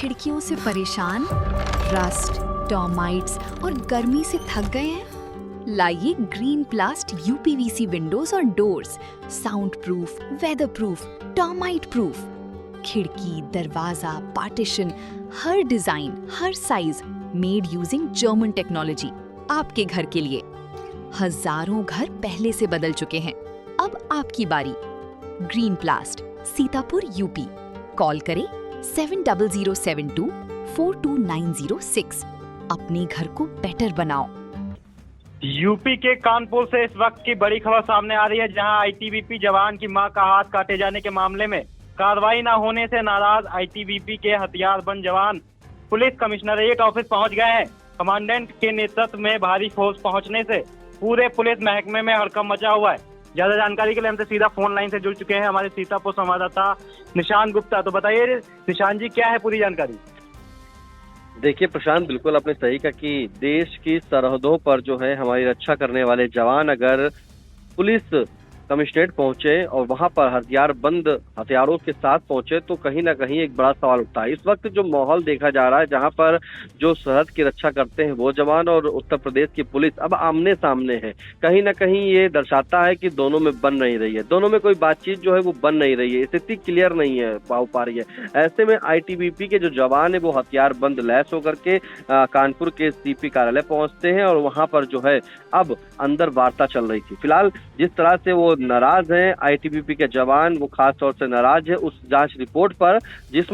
खिड़कियों से परेशान, रस्ट, टर्माइट्स और गर्मी से थक गए हैं? लाइए ग्रीन प्लास्ट यूपीवीसी विंडोज और doors, sound proof, weather proof, termite proof. खिड़की, दरवाजा, पार्टीशन, हर डिजाइन, हर size, made using German technology, आपके घर के लिए। हजारों घर पहले से बदल चुके हैं, अब आपकी बारी। Green प्लास्ट, Sitapur, UP. कॉल करें 7072422906। अपने घर को बेटर बनाओ। यूपी के कानपुर से इस वक्त की बड़ी खबर सामने आ रही है, जहां आईटीबीपी जवान की मां का हाथ काटे जाने के मामले में कार्रवाई न होने से नाराज आईटीबीपी के हथियारबंद जवान पुलिस कमिश्नरेट ऑफिस पहुंच गए हैं। कमांडेंट के नेतृत्व में भारी फोर्स पहुंचने से पूरे पुलिस महकमे में हड़कंप मचा हुआ है। ज्यादा जानकारी के लिए हमसे सीधा फोन लाइन से जुड़ चुके हैं हमारे सीतापुर संवाददाता निशान गुप्ता। तो बताइए निशान जी, क्या है पूरी जानकारी? देखिए प्रशांत, बिल्कुल आपने सही कहा कि देश की सरहदों पर जो है हमारी रक्षा करने वाले जवान अगर पुलिस कमिश्नरेट पहुंचे और वहां पर हथियारों के साथ पहुंचे तो कहीं ना कहीं एक बड़ा सवाल उठता है। इस वक्त जो माहौल देखा जा रहा है, जहां पर जो सरहद की रक्षा करते हैं वो जवान और उत्तर प्रदेश की पुलिस अब आमने सामने है, कहीं ना कहीं ये दर्शाता है कि दोनों में बन नहीं रही है, दोनों में कोई बातचीत जो है वो बन नहीं रही है, स्थिति क्लियर नहीं है हो पा रही है। ऐसे में आईटीबीपी के जो जवान है वो हथियार बंद लैस होकर के कानपुर के सीपी कार्यालय पहुंचते हैं और वहां पर जो है अब अंदर वार्ता चल रही थी। फिलहाल जिस तरह से वो नाराज हैं आईटीबीपी के जवान, वो खास तौर से नाराज है उस जांच रिपोर्ट पर, जिस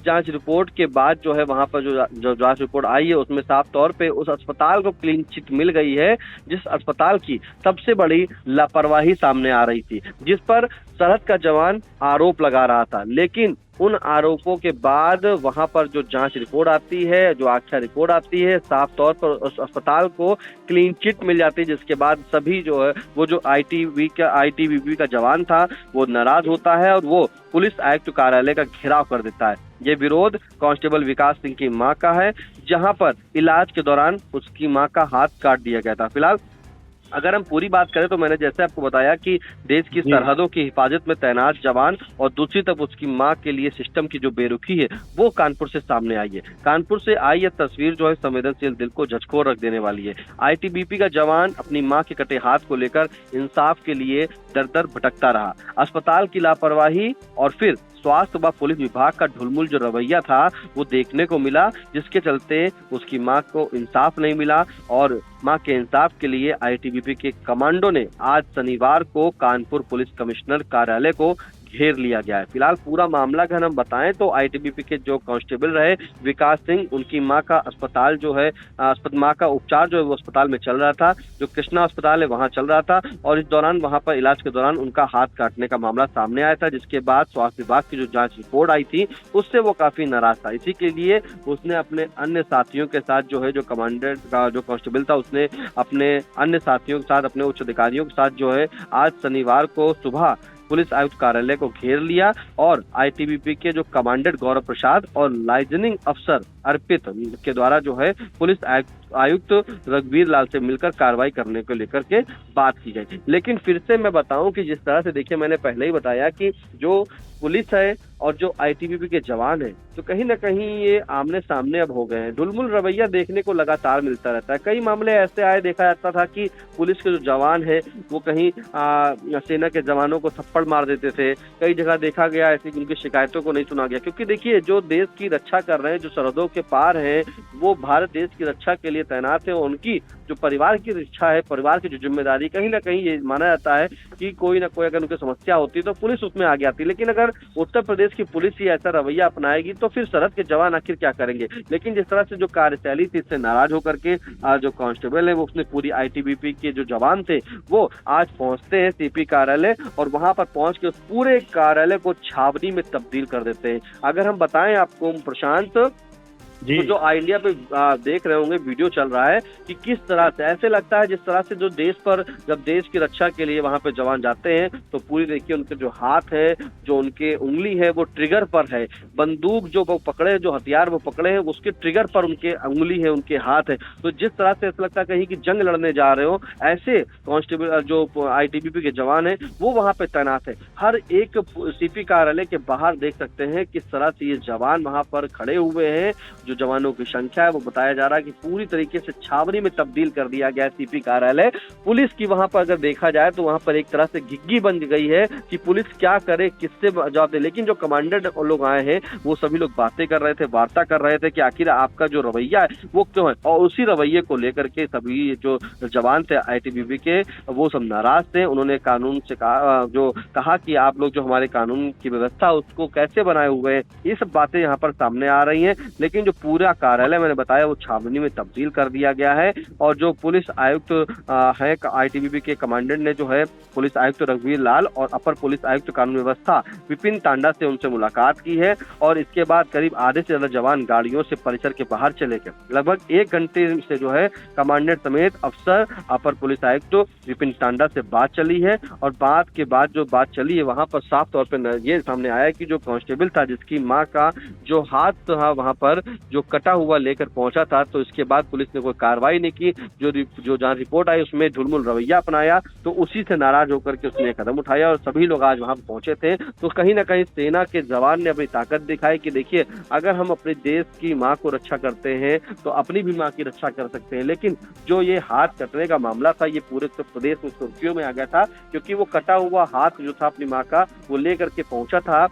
जांच रिपोर्ट के बाद जो है वहां पर जो जांच रिपोर्ट आई है उसमें साफ तौर पे उस अस्पताल को क्लीन चिट मिल गई है, जिस अस्पताल की सबसे बड़ी लापरवाही सामने आ रही थी, जिस पर सरहद का जवान आरोप लगा रहा था। लेकिन उन आरोपों के बाद वहां पर जो जांच रिपोर्ट आती है, जो आख्या रिपोर्ट आती है, साफ तौर पर उस अस्पताल को क्लीन चिट मिल जाती है, जिसके बाद सभी जो है वो जो आईटीबीपी का जवान था वो नाराज होता है और वो पुलिस आयुक्त कार्यालय का घेराव कर देता है। ये विरोध कांस्टेबल विकास सिंह की मां का है, जहां पर इलाज के दौरान उसकी मां का हाथ काट दिया गया था। फिलहाल अगर हम पूरी बात करें तो मैंने जैसे आपको बताया कि देश की सरहदों की हिफाजत में तैनात जवान और दूसरी तरफ उसकी मां के लिए सिस्टम की जो बेरुखी है वो कानपुर से सामने आई है। कानपुर से आई यह तस्वीर जो है संवेदनशील दिल को झकझोर रख देने वाली है। आईटीबीपी का जवान अपनी मां के कटे हाथ को लेकर इंसाफ के लिए दर दर भटकता रहा। अस्पताल की लापरवाही और फिर स्वास्थ्य व पुलिस विभाग का ढुलमुल जो रवैया था वो देखने को मिला, जिसके चलते उसकी मां को इंसाफ नहीं मिला और मां के इंसाफ के लिए आईटीबीपी के कमांडो ने आज शनिवार को कानपुर पुलिस कमिश्नर कार्यालय को घेर लिया गया है। फिलहाल पूरा मामला अगर हम बताएं तो आईटीबीपी के जो कांस्टेबल रहे विकास सिंह, उनकी मां का अस्पताल जो है मां का उपचार जो है वो अस्पताल में चल रहा था, जो कृष्णा अस्पताल है वहां चल रहा था और इस दौरान वहां पर इलाज के दौरान उनका हाथ काटने का मामला सामने आया था, जिसके बाद स्वास्थ्य विभाग की जो जांच रिपोर्ट आई थी उससे वो काफी नाराज था। इसी के लिए उसने अपने अन्य साथियों के साथ जो है जो कमांडेंट का जो कांस्टेबल था उसने अपने अन्य साथियों के साथ, अपने उच्च अधिकारियों के साथ जो है आज शनिवार को सुबह पुलिस आयुक्त कार्यालय को घेर लिया और आईटीबीपी के जो कमांडेंट गौरव प्रसाद और लाइजनिंग अफसर अर्पित के द्वारा जो है पुलिस आयुक्त रघुवीर लाल से मिलकर कार्रवाई करने को लेकर के बात की गई। लेकिन फिर से मैं बताऊं कि जिस तरह से देखिए मैंने पहले ही बताया कि जो पुलिस है और जो आईटीबीपी के जवान है तो कहीं ना कहीं ये आमने सामने अब हो गए हैं। ढुलमुल रवैया देखने को लगातार मिलता रहता है। कई मामले ऐसे आए, देखा जाता था कि पुलिस के जो जवान है वो कहीं सेना के जवानों को थप्पड़ मार देते थे। कई जगह देखा गया ऐसी उनकी शिकायतों को नहीं सुना गया, क्योंकि देखिए जो देश की रक्षा कर रहे हैं, जो सरहदों के पार हैं, वो भारत देश की रक्षा के लिए तैनात है। उनकी जो परिवार की रक्षा है, परिवार की जो जिम्मेदारी, कहीं ना कहीं ये माना जाता है कि कोई ना कोई अगर उनकी समस्या होती तो पुलिस उसमें आगे आती। लेकिन अगर उत्तर प्रदेश की पुलिस ही ऐसा रवैया अपनाएगी तो फिर सरहद के जवान आखिर क्या करेंगे। लेकिन जिस तरह से जो कार्यशैली थी इससे नाराज होकर के जो कांस्टेबल है वो उसने पूरी आईटीबीपी के जो जवान थे वो आज पहुंचते हैं सीपी कार्यालय और वहां पर पहुंच के पूरे कार्यालय को छावनी में तब्दील कर देते हैं। अगर हम बताएं आपको प्रशांत जी। तो जो इंडिया पे देख रहे होंगे वीडियो चल रहा है कि किस तरह से ऐसे लगता है जिस तरह से जो देश पर जब देश की रक्षा के लिए वहां पे जवान जाते हैं तो पूरी देखिए उनके जो हाथ है, जो उनके उंगली है वो ट्रिगर पर है, बंदूक जो वो पकड़े, जो हथियार वो पकड़े हैं उसके ट्रिगर पर उनके उंगली है, उनके हाथ है। तो जिस तरह से ऐसा लगता है कहीं कि जंग लड़ने जा रहे हो, ऐसे कांस्टेबल जो आईटीबीपी के जवान है वो वहां पे तैनात है। हर एक सीपी कार्यालय के बाहर देख सकते हैं किस तरह से ये जवान वहां पर खड़े हुए हैं। जो जवानों की संख्या है वो बताया जा रहा है कि पूरी तरीके से छावनी में तब्दील कर दिया गया है सीपी कार्यालय। पुलिस की वहां पर अगर देखा जाए तो वहां पर एक तरह से घिग्गी बन गई है कि पुलिस क्या करे, किससे जवाब दे। लेकिन जो कमांडेंट लोग आए हैं वो सभी लोग बातें कर रहे थे, वार्ता कर रहे थे कि आखिर आपका जो रवैया है वो क्यों है, और उसी रवैये को लेकर के सभी जो जवान थे आईटीबीपी के वो सब नाराज थे। उन्होंने कानून से कहा कि आप लोग जो हमारे कानून की व्यवस्था उसको कैसे बनाए हुए हैं, ये सब बातें यहाँ पर सामने आ रही हैं। लेकिन जो पूरा कार्यालय मैंने बताया वो छावनी में तब्दील कर दिया गया है। और जो पुलिस आयुक्त है आईटीबीपी के कमांडेंट ने जो है पुलिस आयुक्त रघुवीर लाल और अपर पुलिस आयुक्त कानून व्यवस्था विपिन टांडा से उनसे मुलाकात की है। और इसके बाद करीब आधे से ज्यादा जवान गाड़ियों से परिसर के बाहर चले गए। लगभग 1 घंटे से जो है कमांडेंट समेत अफसर, अपर पुलिस आयुक्त विपिन टांडा से बात चली है। और बात के बाद जो बात चली है वहां पर साफ तौर पर ये सामने आया कि जो कांस्टेबल था जिसकी मां का जो हाथ था वहां पर जो कटा हुआ लेकर पहुंचा था, तो इसके बाद पुलिस ने कोई कार्रवाई नहीं की। जो जहां रिपोर्ट आई उसमें ढुलमुल रवैया अपनाया, तो उसी से नाराज होकर के उसने कदम उठाया और सभी लोग आज वहां पहुंचे थे। तो कहीं ना कहीं सेना के जवान ने अपनी ताकत दिखाई कि देखिए अगर हम अपने देश की मां को रक्षा करते हैं तो अपनी भी मां की रक्षा कर सकते हैं। लेकिन जो ये हाथ कटने का मामला था ये पूरे उत्तर प्रदेश में सुर्खियों में आ गया था, क्योंकि वो कटा हुआ हाथ जो था अपनी मां का वो लेकर के पहुंचा था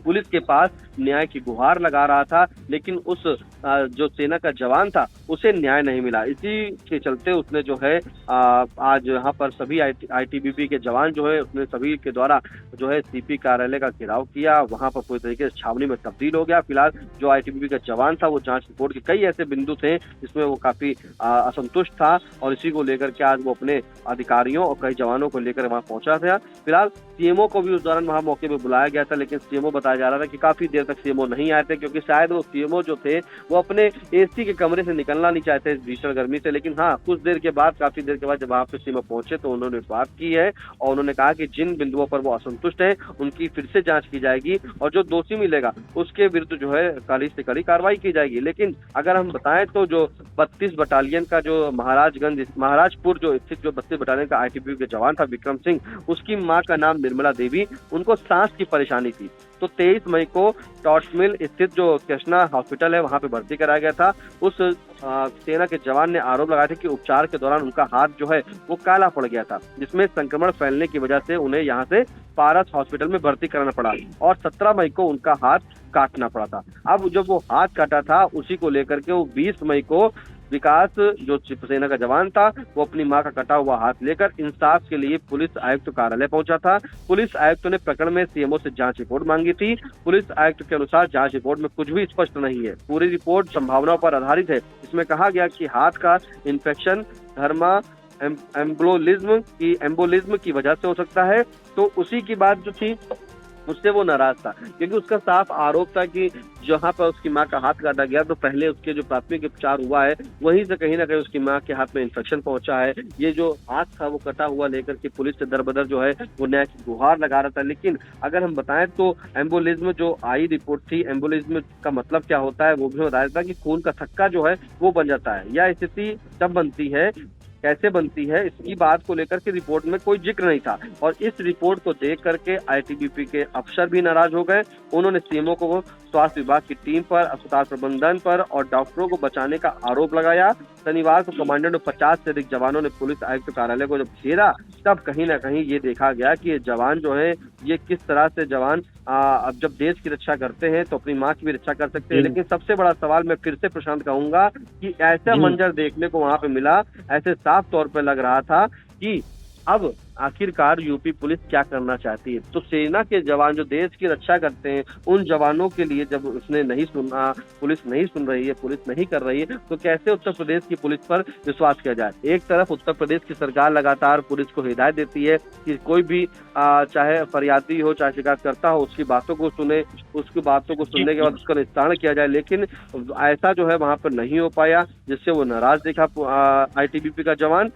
पुलिस के पास, न्याय की गुहार लगा रहा था। लेकिन उस जो सेना का जवान था उसे न्याय नहीं मिला। इसी के चलते उसने जो है आज यहाँ पर सभी आईटीबीपी के जवान जो है उसने सभी के द्वारा जो है सीपी कार्यालय का घेराव किया। वहां पर पूरी तरीके से छावनी में तब्दील हो गया। फिलहाल जो आईटीबीपी का जवान था वो जांच रिपोर्ट के कई ऐसे बिंदु थे जिसमें वो काफी असंतुष्ट था और इसी को लेकर के आज वो अपने अधिकारियों और कई जवानों को लेकर वहां पहुंचा था। फिलहाल सीएमओ को भी उस दौरान वहां मौके पर बुलाया गया था, लेकिन सीएमओ बताया जा रहा था कि काफी देर तक सीएमओ नहीं आए थे, क्योंकि शायद वो सीएमओ जो थे वो अपने एसी के कमरे से निकलना नहीं चाहते भीषण गर्मी से। लेकिन हाँ, कुछ देर के बाद, काफी देर के बाद जब वहां पे सीएमओ पहुंचे तो उन्होंने बात की है और उन्होंने कहा कि जिन बिंदुओं पर वो असंतुष्ट है उनकी फिर से जांच की जाएगी और जो दोषी मिलेगा उसके विरुद्ध जो है कड़ी से कड़ी कार्रवाई की जाएगी। लेकिन अगर हम बताएं तो जो 32 बटालियन का जो महाराजपुर जो स्थित जो 32 बटालियन का आईटीबीपी के जवान था विक्रम सिंह, उसकी मां का नाम निर्मला देवी, उनको सांस की परेशानी थी। तो 23 मई को टॉर्च मिल स्थित जो कृष्णा हॉस्पिटल है वहां पे भर्ती कराया गया था। उस सेना के जवान ने आरोप लगाया था कि उपचार के दौरान उनका हाथ जो है वो काला पड़ गया था, जिसमें संक्रमण फैलने की वजह से उन्हें यहाँ से पारस हॉस्पिटल में भर्ती कराना पड़ा और 17 मई को उनका हाथ काटना पड़ा था। अब जब वो हाथ काटा था उसी को लेकर के वो 20 मई को विकास जो सेना का जवान था वो अपनी मां का कटा हुआ हाथ लेकर इंसाफ के लिए पुलिस आयुक्त कार्यालय पहुंचा था। पुलिस आयुक्त ने प्रकरण में सीएमओ से जांच रिपोर्ट मांगी थी। पुलिस आयुक्त के अनुसार जांच रिपोर्ट में कुछ भी स्पष्ट नहीं है। पूरी रिपोर्ट संभावनाओं पर आधारित है। इसमें कहा गया कि हाथ का इन्फेक्शन धर्मा एम्बोलिज्म की वजह से हो सकता है। तो उसी की बात जो थी उससे वो नाराज था, क्योंकि उसका साफ आरोप था कि जहां पर उसकी मां का हाथ काटा गया तो पहले उसके जो प्राथमिक उपचार हुआ है वहीं से कहीं ना कहीं उसकी मां के हाथ में इन्फेक्शन पहुंचा है। ये जो हाथ था वो कटा हुआ लेकर के पुलिस से दरबदर जो है वो न्याय की गुहार लगा रहा था। लेकिन अगर हम बताएं तो एम्बोलिज्म जो आई रिपोर्ट थी, एम्बोलिज्म का मतलब क्या होता है वो भी बताया था कि खून का थक्का जो है वो बन जाता है। यह स्थिति तब बनती है, कैसे बनती है, इसकी बात को लेकर के रिपोर्ट में कोई जिक्र नहीं था। और इस रिपोर्ट को देख करके आईटीबीपी के अफसर भी नाराज हो गए। उन्होंने सीएमओ को स्वास्थ्य विभाग की टीम पर, अस्पताल प्रबंधन पर और डॉक्टरों को बचाने का आरोप लगाया। शनिवार को कमांडेंट और 50 से अधिक जवानों ने पुलिस आयुक्त कार्यालय को जब घेरा तब कहीं ना कहीं ये देखा गया कि ये जवान जो है ये किस तरह से जवान अब जब देश की रक्षा करते हैं तो अपनी मां की भी रक्षा कर सकते हैं। लेकिन सबसे बड़ा सवाल मैं फिर से प्रशांत कहूंगा कि ऐसा मंजर देखने को वहां पे मिला, ऐसे साफ तौर पे लग रहा था कि अब आखिरकार यूपी पुलिस क्या करना चाहती है। तो सेना के जवान जो देश की रक्षा करते हैं, उन जवानों के लिए जब उसने नहीं सुना, पुलिस नहीं सुन रही है, पुलिस नहीं कर रही है, तो कैसे उत्तर प्रदेश की पुलिस पर विश्वास किया जाए। एक तरफ उत्तर प्रदेश की सरकार लगातार पुलिस को हिदायत देती है कि कोई भी चाहे फरियादी हो, चाहे शिकायतकर्ता हो, उसकी बातों को सुने, उसकी बातों को सुनने के बाद उसका निस्तारण किया जाए, लेकिन ऐसा जो है वहां पर नहीं हो पाया, जिससे वो नाराज दिखा आईटीबीपी का जवान,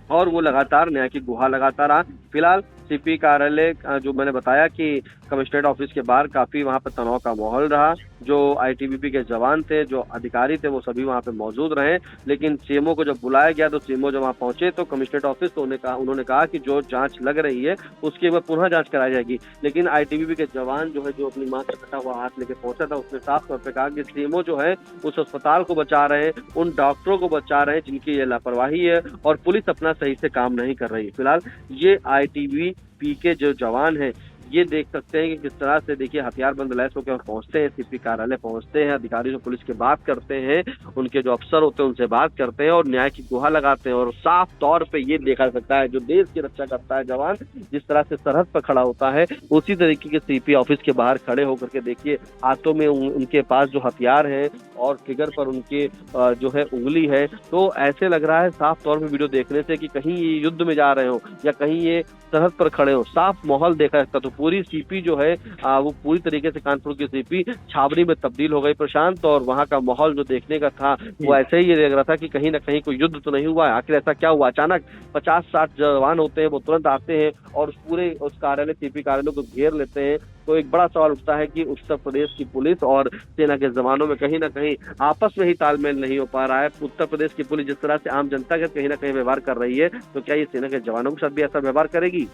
और वो लगातार न्याय की गुहार लगाता रहा। फिलहाल सीपी कार्यालय जो मैंने बताया कि कमिश्नरेट ऑफिस के बाहर काफी वहां पर तनाव का माहौल रहा। जो आईटीबीपी के जवान थे, जो अधिकारी थे, वो सभी वहां पे मौजूद रहे, लेकिन सीएमओ को जब बुलाया गया तो सीएमओ जब वहां पहुंचे तो कमिश्नरेट ऑफिस तो उन्होंने कहा कि जो जांच लग रही है उसकी वह पुनः जांच कराई जाएगी। लेकिन आईटीबीपी के जवान जो है, जो अपनी मां का कटा हुआ हाथ लेके पहुंचा था, उसने साफ तौर पर कहा कि सीएमओ जो है उस अस्पताल को बचा रहे हैं, उन डॉक्टरों को बचा रहे हैं जिनकी ये लापरवाही है, और पुलिस अपना सही से काम नहीं कर रही है। फिलहाल ये आईटीबीपी के जो जवान हैं, ये देख सकते हैं कि किस तरह से देखिए हथियारबंद लैस होकर पहुंचते हैं, सीपी कार्यालय पहुंचते हैं, अधिकारियों से पुलिस के बात करते हैं, उनके जो अफसर होते हैं उनसे बात करते हैं और न्याय की गुहार लगाते हैं। और साफ तौर पे ये देखा सकता है, जो देश की रक्षा करता है जवान, जिस तरह से सरहद पर खड़ा होता है, उसी तरीके के सीपी ऑफिस के बाहर खड़े होकर के देखिए, हाथों में उनके पास जो हथियार है और ट्रिगर पर उनके जो है उंगली है। तो ऐसे लग रहा है साफ तौर पर वीडियो देखने से कि कहीं ये युद्ध में जा रहे हो या कहीं ये सरहद पर खड़े हो, साफ माहौल देखा सकता। तो पूरी सीपी जो है वो पूरी तरीके से कानपुर की सीपी छावनी में तब्दील हो गई प्रशांत, और वहां का माहौल जो देखने का था वो ऐसे ही लग रहा था कि कहीं ना कहीं कोई युद्ध तो नहीं हुआ है। आखिर ऐसा क्या हुआ? अचानक 50-60 जवान होते हैं, वो तुरंत आते हैं और पूरे उस कार्यालय, सीपी कार्यालय को घेर लेते हैं। तो एक बड़ा सवाल उठता है कि उत्तर प्रदेश की पुलिस और सेना के जवानों में कहीं ना कहीं आपस में ही तालमेल नहीं हो पा रहा है। उत्तर प्रदेश की पुलिस जिस तरह से आम जनता के कहीं ना कहीं व्यवहार कर रही है, तो क्या ये सेना के जवानों के साथ भी ऐसा व्यवहार करेगी?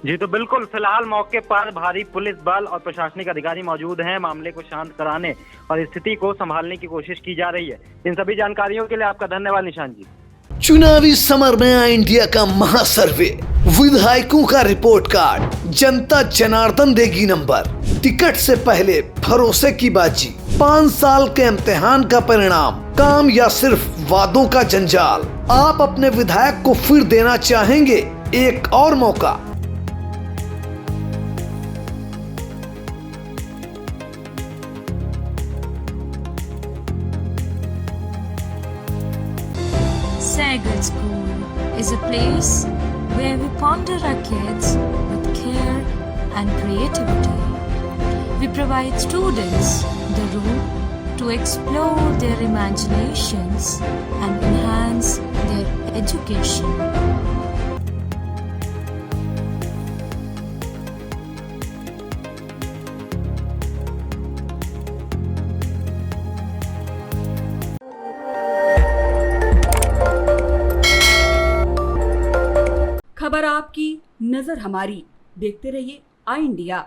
जी तो बिल्कुल, फिलहाल मौके पर भारी पुलिस बल और प्रशासनिक अधिकारी मौजूद हैं। मामले को शांत कराने और स्थिति को संभालने की कोशिश की जा रही है। इन सभी जानकारियों के लिए आपका धन्यवाद निशान जी। चुनावी समर में आया इंडिया का महासर्वे, विधायकों का रिपोर्ट कार्ड, जनता जनार्दन देगी नंबर, टिकट से पहले भरोसे की बाजी, 5 साल के इम्तिहान का परिणाम, काम या सिर्फ वादों का जंजाल। आप अपने विधायक को फिर देना चाहेंगे एक और मौका? Sagar School is a place where we ponder our kids with care and creativity. We provide students the room to explore their imaginations and enhance their education. खबर आपकी, नजर हमारी। देखते रहिए आई इंडिया।